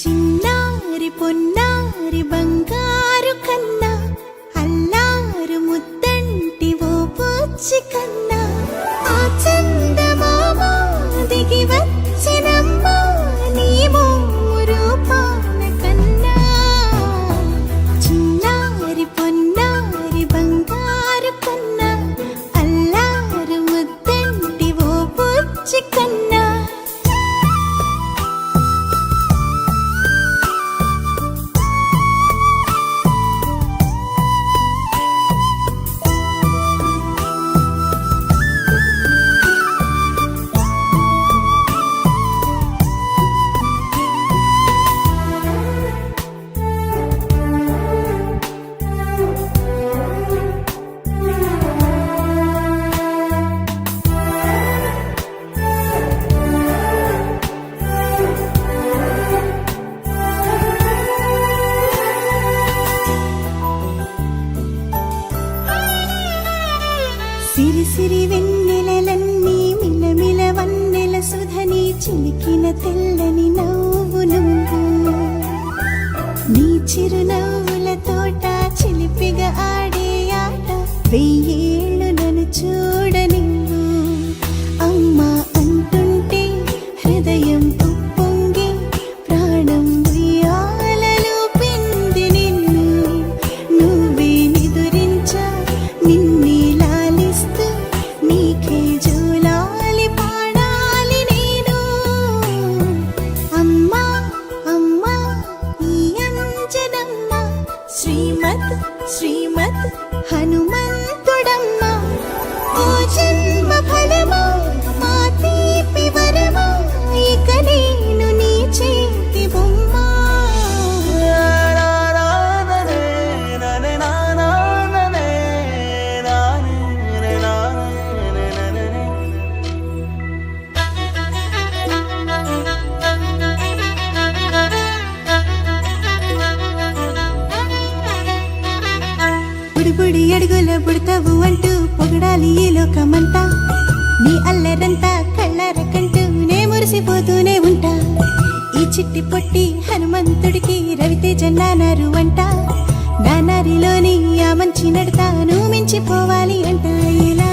చిన్నారి పొన్నారి బంగారు కన్నా అల్లారు ముద్దంటి ఓ బుచ్చి కన్నా ఆ చందమామ దిగి వచ్చినమ్మా నీ రూపాన కన్నా చిన్నారి పొన్నారి బంగారు కన్నా అల్లారు ముద్దంటి ఓ బుచ్చి కన్నా సిరి సిరి వెన్నెలలన్నీ మిలమిల వన్నెల సుధని చిలికిన తెల్లని నవ్వు నువ్వు నీ చిరునవ్వుల తోట చిలిపిగా ఆడే ఆట వెయ్యేళ్ళు నన్ను చూడ నువ్వు అమ్మా అంటుంటే హృదయం ఉప్పొంగి ప్రాణం ఉయ్యాలలో పిండి నిన్ను నువ్వే నిదురించా నిన్నే నీకే జోలాలి పాడాలి నేను అమ్మా అమ్మా ఈ అంజనమ్మ శ్రీమత్ శ్రీమత్ హనుమంతుడమ్మ ఓ జన్మ ఫలమా మా తీపి వరమా ఇక నేను నీ చేతి బొమ్మ బుడి అడుగుల బుడతావు అంటూ పొగడాలి ఈ లోకమంతా నీ అల్లరంతా కళ్ళారకంటూ నే మురిసిపోతూనే ఉంటా ఈ చిట్టి పొట్టి హనుమంతుడికి రవితేజ నానారు అంట నానారిలోని ఆ మంచి నడతాను మించిపోవాలి అంట ఇలా